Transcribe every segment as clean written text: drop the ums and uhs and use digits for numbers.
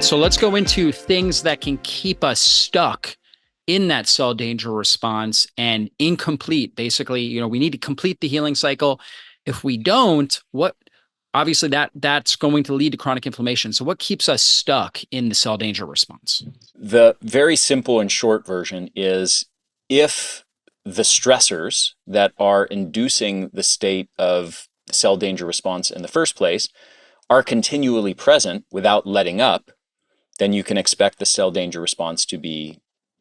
So let's go into things that can keep us stuck in that cell danger response and incomplete. Basically, we need to complete the healing cycle. If we don't, obviously that's going to lead to chronic inflammation. So what keeps us stuck in the cell danger response? The very simple and short version is if the stressors that are inducing the state of cell danger response in the first place are continually present without letting up, then you can expect the cell danger response to be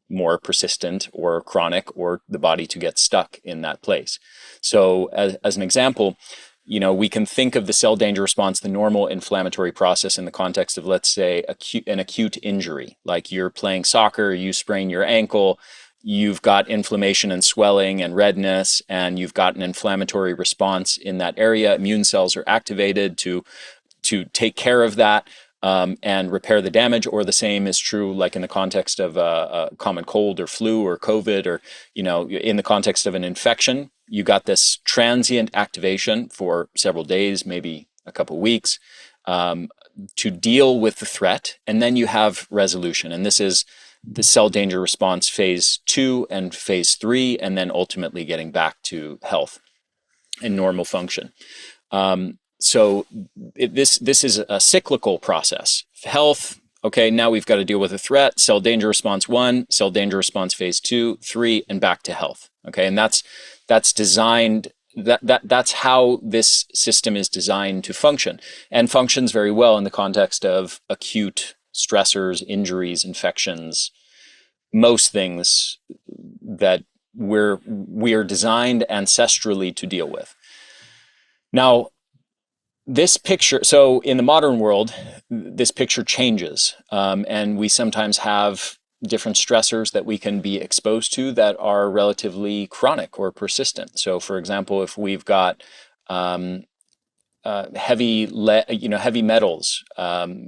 more persistent or chronic, or the body to get stuck in that place. So as an example, we can think of the cell danger response, the normal inflammatory process, in the context of, let's say, an acute injury. Like you're playing soccer, you sprain your ankle, you've got inflammation and swelling and redness, and you've got an inflammatory response in that area. Immune cells are activated to take care of that and repair the damage. Or the same is true like in the context of a common cold or flu or COVID, or in the context of an infection. You got this transient activation for several days, maybe a couple weeks, to deal with the threat, and then you have resolution. And this is the cell danger response phase 2 and phase 3, and then ultimately getting back to health and normal function. So this is a cyclical process. Health, okay, now we've got to deal with a threat. Cell danger response 1, cell danger response phase 2, 3, and back to health. Okay, and that's designed. That's how this system is designed to function, and functions very well in the context of acute stressors, injuries, infections, most things that we are designed ancestrally to deal with. Now, this picture, so in the modern world, this picture changes, and we sometimes have different stressors that we can be exposed to that are relatively chronic or persistent. So, for example, if we've got heavy metals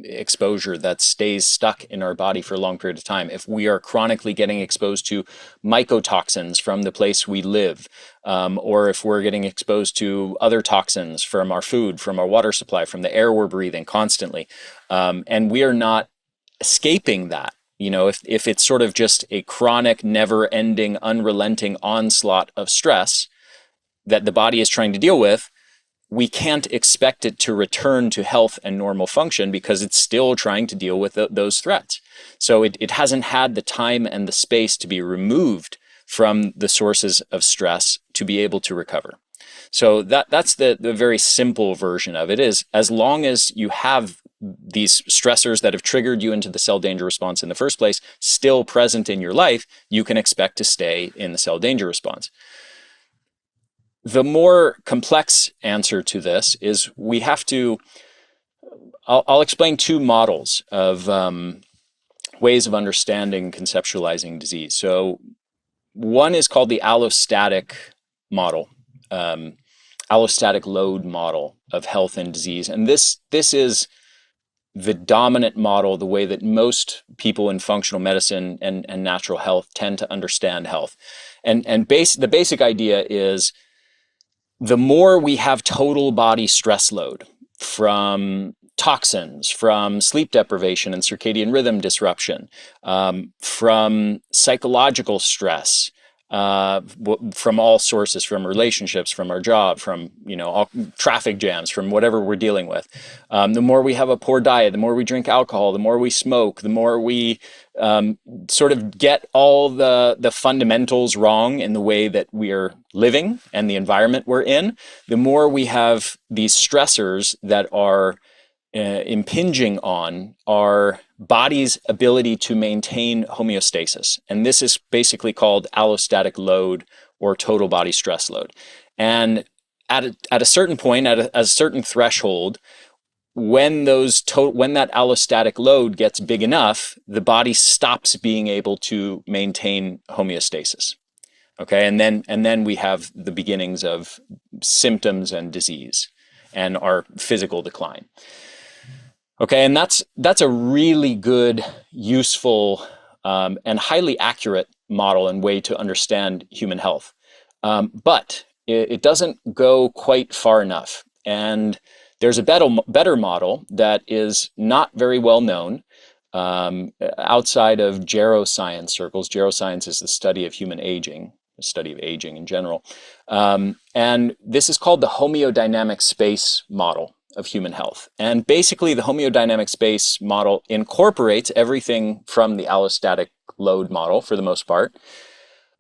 exposure that stays stuck in our body for a long period of time, if we are chronically getting exposed to mycotoxins from the place we live, or if we're getting exposed to other toxins from our food, from our water supply, from the air we're breathing constantly, and we are not escaping that, if it's sort of just a chronic, never-ending, unrelenting onslaught of stress that the body is trying to deal with, we can't expect it to return to health and normal function because it's still trying to deal with those threats. So it hasn't had the time and the space to be removed from the sources of stress to be able to recover. So that's the very simple version of it. Is as long as you have these stressors that have triggered you into the cell danger response in the first place still present in your life, you can expect to stay in the cell danger response. The more complex answer to this is we have to, I'll explain two models of ways of understanding, conceptualizing disease. So one is called the allostatic model, allostatic load model of health and disease. And this is the dominant model, the way that most people in functional medicine and natural health tend to understand health. And the basic idea is, the more we have total body stress load from toxins, from sleep deprivation and circadian rhythm disruption, from psychological stress, from all sources, from relationships, from our job, from all traffic jams, from whatever we're dealing with. The more we have a poor diet, the more we drink alcohol, the more we smoke, the more we sort of get all the fundamentals wrong in the way that we are living and the environment we're in, the more we have these stressors that are impinging on our body's ability to maintain homeostasis. And this is basically called allostatic load or total body stress load. And at a certain point, at a certain threshold, when that allostatic load gets big enough, the body stops being able to maintain homeostasis. Okay, and then we have the beginnings of symptoms and disease and our physical decline. Okay, and that's a really good, useful, and highly accurate model and way to understand human health. But it doesn't go quite far enough. And there's a better model that is not very well known, outside of geroscience circles. Geroscience is the study of human aging, the study of aging in general. And this is called the homeodynamic space model of human health. And basically, the homeodynamic space model incorporates everything from the allostatic load model for the most part,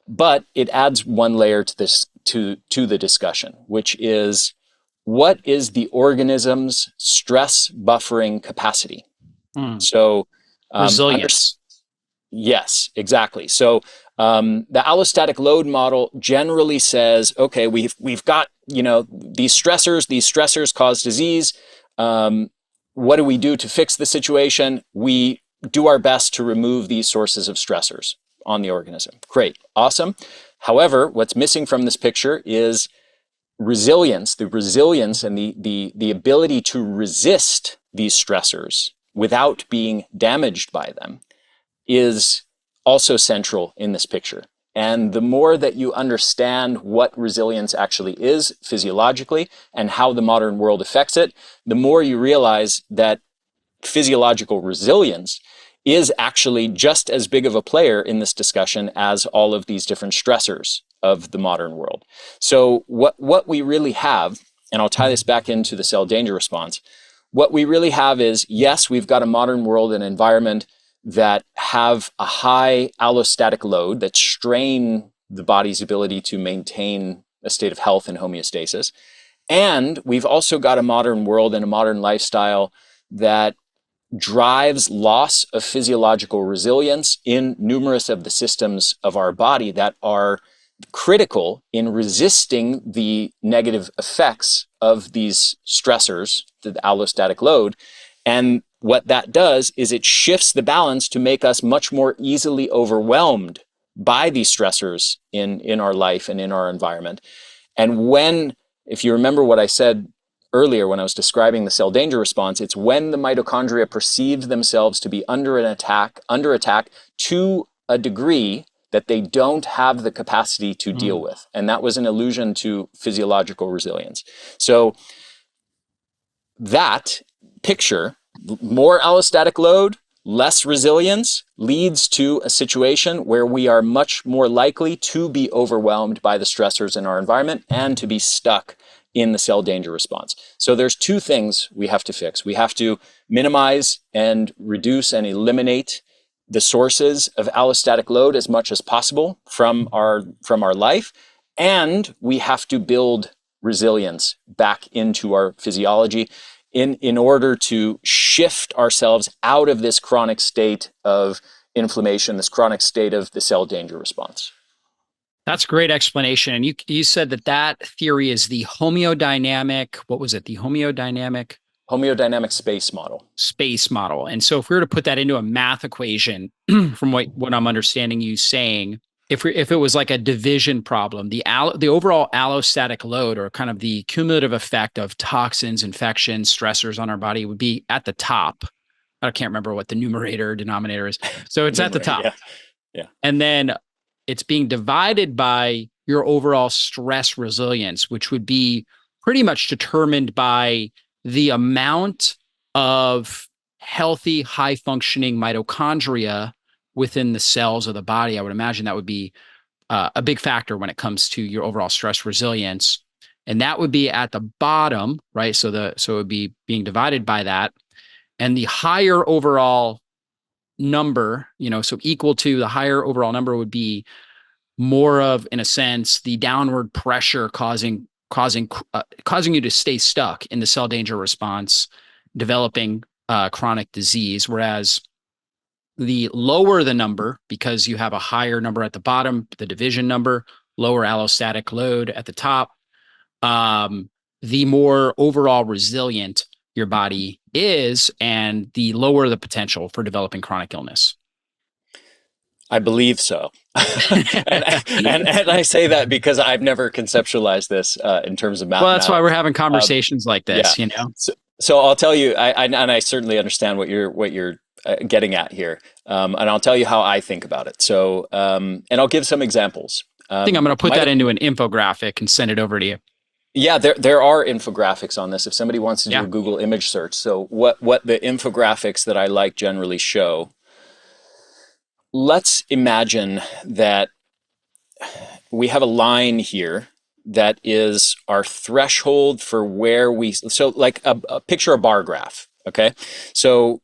but it adds one layer to this to the discussion, which is what is the organism's stress buffering capacity? Mm. So, under, Resilience. yes, exactly. So, the allostatic load model generally says, okay, we've got these stressors. These stressors cause disease. What do we do to fix the situation? We do our best to remove these sources of stressors on the organism. Great, awesome. However, what's missing from this picture is resilience, the resilience and the ability to resist these stressors without being damaged by them is also central in this picture. And the more that you understand what resilience actually is physiologically and how the modern world affects it, the more you realize that physiological resilience is actually just as big of a player in this discussion as all of these different stressors of the modern world. So what we really have, and I'll tie this back into the cell danger response, what we really have is, yes, we've got a modern world and environment that have a high allostatic load that strain the body's ability to maintain a state of health and homeostasis. And we've also got a modern world and a modern lifestyle that drives loss of physiological resilience in numerous of the systems of our body that are critical in resisting the negative effects of these stressors, the allostatic load. And what that does is it shifts the balance to make us much more easily overwhelmed by these stressors in our life and in our environment. And if you remember what I said earlier when I was describing the cell danger response, it's when the mitochondria perceive themselves to be under attack to a degree that they don't have the capacity to deal with. And that was an allusion to physiological resilience. So that picture, more allostatic load, less resilience, leads to a situation where we are much more likely to be overwhelmed by the stressors in our environment and to be stuck in the cell danger response. So there's two things we have to fix. We have to minimize and reduce and eliminate the sources of allostatic load as much as possible from our life, and we have to build resilience back into our physiology in order to shift ourselves out of this chronic state of inflammation, this chronic state of the cell danger response. That's a great explanation. And you said that theory is the homeodynamic, what was it? The Homeodynamic space model. Space model. And so if we were to put that into a math equation, from what I'm understanding you saying, if it was like a division problem, the overall allostatic load, or kind of the cumulative effect of toxins, infections, stressors on our body, would be at the top. I can't remember what the numerator or denominator is. So it's at the top. Yeah. And then it's being divided by your overall stress resilience, which would be pretty much determined by the amount of healthy, high-functioning mitochondria within the cells of the body. I would imagine that would be a big factor when it comes to your overall stress resilience. And that would be at the bottom, right? So it would be being divided by that. And the higher overall number, so equal to the higher overall number, would be more of, in a sense, the downward pressure causing you to stay stuck in the cell danger response, developing chronic disease. Whereas the lower the number, because you have a higher number at the bottom, the division number, lower allostatic load at the top, the more overall resilient your body is, and the lower the potential for developing chronic illness. I believe so. and I say that because I've never conceptualized this in terms of mathematics. Well, that's why we're having conversations like this, So I'll tell you, and I certainly understand what you're getting at here, and I'll tell you how I think about it. So, and I'll give some examples. I think I'm going to put that into an infographic and send it over to you. Yeah, there are infographics on this if somebody wants to do a Yeah. Google image search. So what the infographics that I like generally show, let's imagine that we have a line here that is our threshold for where we, so like a picture a bar graph, okay? So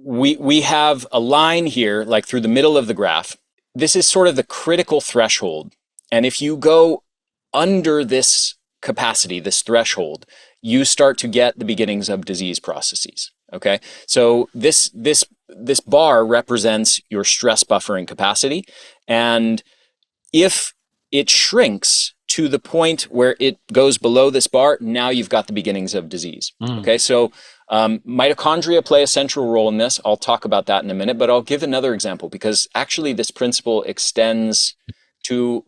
we have a line here, like through the middle of the graph. This is sort of the critical threshold. And if you go under this capacity, this threshold, you start to get the beginnings of disease processes. Okay. So this bar represents your stress buffering capacity. And if it shrinks to the point where it goes below this bar, now you've got the beginnings of disease. Mm. Okay, so mitochondria play a central role in this. I'll talk about that in a minute, but I'll give another example because actually this principle extends to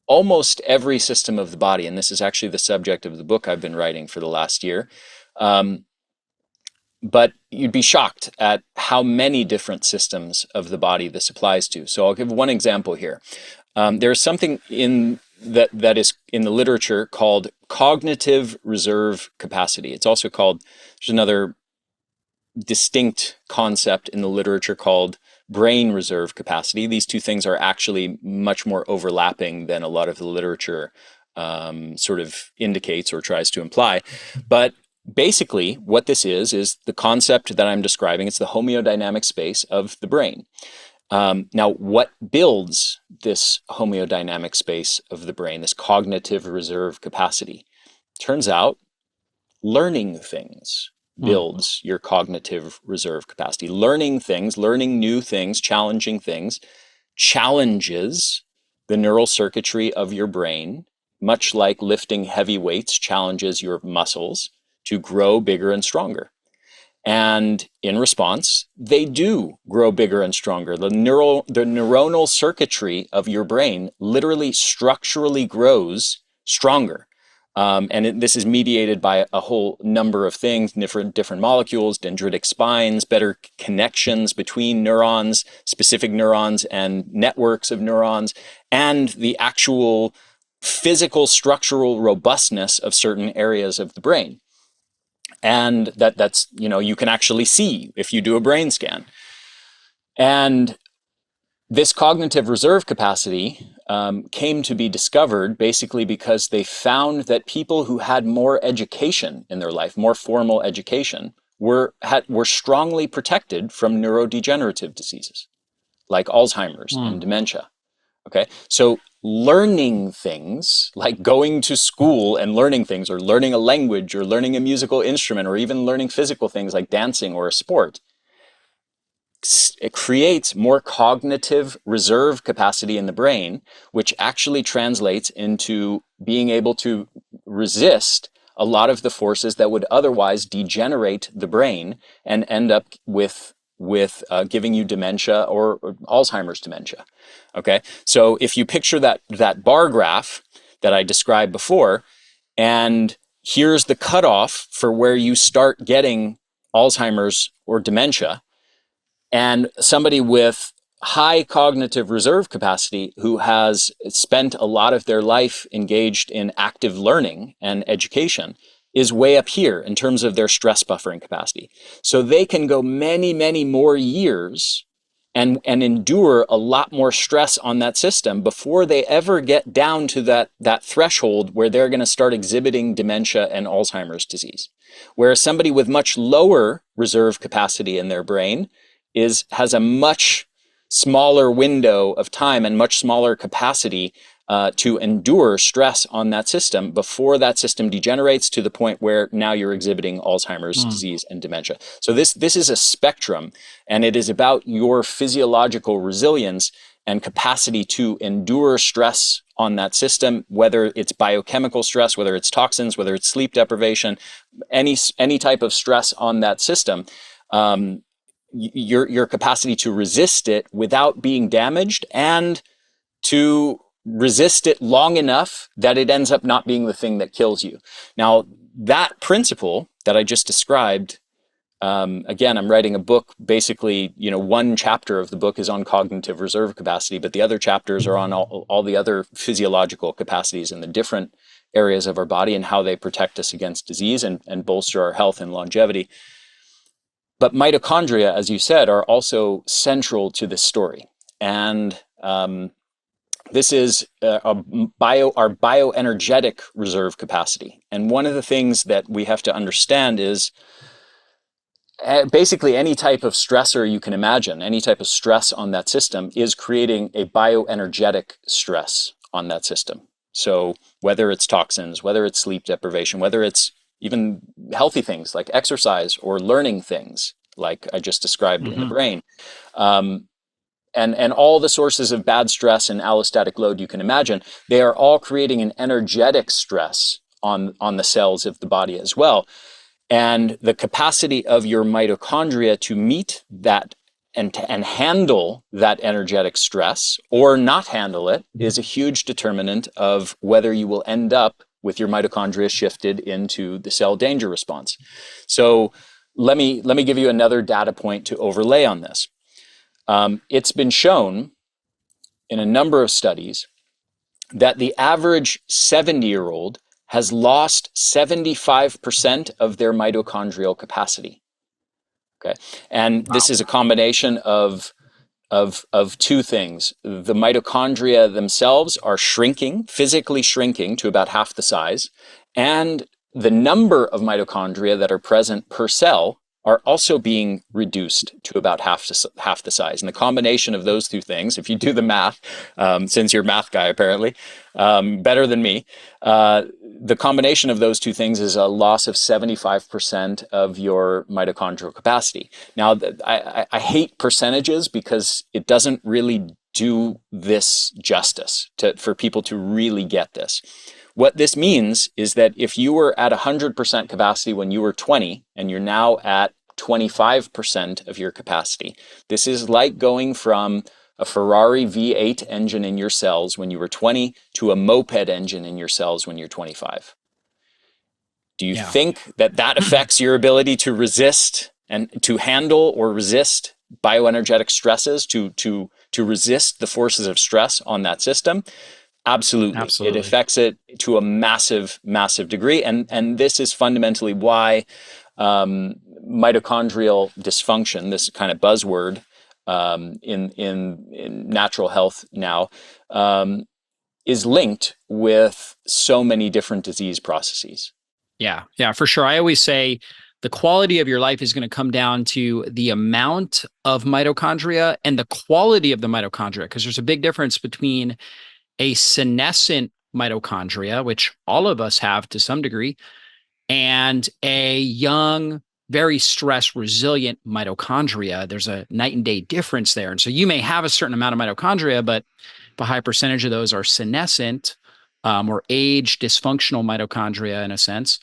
almost every system of the body. And this is actually the subject of the book I've been writing for the last year. But you'd be shocked at how many different systems of the body this applies to. So I'll give one example here. There's something in that is in the literature called cognitive reserve capacity. It's also called, there's another distinct concept in the literature called brain reserve capacity. These two things are actually much more overlapping than a lot of the literature sort of indicates or tries to imply. But basically what this is the concept that I'm describing. It's the homeodynamic space of the brain. Now, what builds this homeodynamic space of the brain, this cognitive reserve capacity? Turns out learning things Mm. builds your cognitive reserve capacity. Learning things, learning new things, challenging things, challenges the neural circuitry of your brain, much like lifting heavy weights challenges your muscles to grow bigger and stronger. And in response, they do grow bigger and stronger. The neuronal circuitry of your brain literally structurally grows stronger. This is mediated by a whole number of things, different molecules, dendritic spines, better connections between neurons, specific neurons and networks of neurons, and the actual physical structural robustness of certain areas of the brain. And that's, you can actually see if you do a brain scan. And this cognitive reserve capacity came to be discovered basically because they found that people who had more education in their life, more formal education, were strongly protected from neurodegenerative diseases like Alzheimer's and Mm. dementia. Okay, so learning things like going to school and learning things, or learning a language, or learning a musical instrument, or even learning physical things like dancing or a sport, it creates more cognitive reserve capacity in the brain, which actually translates into being able to resist a lot of the forces that would otherwise degenerate the brain and end up with giving you dementia or Alzheimer's dementia. Okay, so if you picture that bar graph that I described before, and here's the cutoff for where you start getting Alzheimer's or dementia, and somebody with high cognitive reserve capacity who has spent a lot of their life engaged in active learning and education is way up here in terms of their stress buffering capacity. So they can go many, many more years and endure a lot more stress on that system before they ever get down to that threshold where they're going to start exhibiting dementia and Alzheimer's disease. Whereas somebody with much lower reserve capacity in their brain has a much smaller window of time and much smaller capacity to endure stress on that system before that system degenerates to the point where now you're exhibiting Alzheimer's disease and dementia. So this is a spectrum, and it is about your physiological resilience and capacity to endure stress on that system, whether it's biochemical stress, whether it's toxins, whether it's sleep deprivation, any type of stress on that system. Your capacity to resist it without being damaged, and to resist it long enough that it ends up not being the thing that kills you. Now, that principle that I just described, again, I'm writing a book. Basically, one chapter of the book is on cognitive reserve capacity, but the other chapters are on all the other physiological capacities and the different areas of our body and how they protect us against disease and bolster our health and longevity. But mitochondria, as you said, are also central to this story. And this is our bioenergetic reserve capacity. And one of the things that we have to understand is basically any type of stressor you can imagine, any type of stress on that system is creating a bioenergetic stress on that system. So whether it's toxins, whether it's sleep deprivation, whether it's even healthy things like exercise or learning things like I just described in the brain, and all the sources of bad stress and allostatic load you can imagine, they are all creating an energetic stress on the cells of the body as well. And the capacity of your mitochondria to meet that and handle that energetic stress or not handle it is a huge determinant of whether you will end up with your mitochondria shifted into the cell danger response. So let me give you another data point to overlay on this. It's been shown in a number of studies that the average 70-year-old has lost 75% of their mitochondrial capacity. Okay, and wow. This is a combination of two things. The mitochondria themselves are shrinking, physically shrinking to about half the size, and the number of mitochondria that are present per cell are also being reduced to about half the size. And the combination of those two things, if you do the math, since you're a math guy apparently, better than me, the combination of those two things is a loss of 75% of your mitochondrial capacity. Now, I hate percentages because it doesn't really do this justice for people to really get this. What this means is that if you were at 100% capacity when you were 20 and you're now at 25% of your capacity, this is like going from a Ferrari V8 engine in your cells when you were 20 to a moped engine in your cells when you're 25. Do you think that affects your ability to resist and to handle or resist bioenergetic stresses, to resist the forces of stress on that system? Absolutely. It affects it to a massive, massive degree. And this is fundamentally why mitochondrial dysfunction, this kind of buzzword in natural health now, is linked with so many different disease processes. Yeah, for sure. I always say the quality of your life is going to come down to the amount of mitochondria and the quality of the mitochondria, because there's a big difference between a senescent mitochondria, which all of us have to some degree, and a young, very stress resilient mitochondria. There's a night and day difference there. And so you may have a certain amount of mitochondria, but a high percentage of those are senescent or age dysfunctional mitochondria in a sense.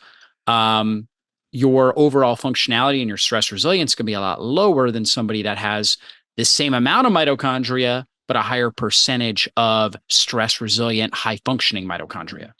Your overall functionality and your stress resilience can be a lot lower than somebody that has the same amount of mitochondria, but a higher percentage of stress resilient, high functioning mitochondria.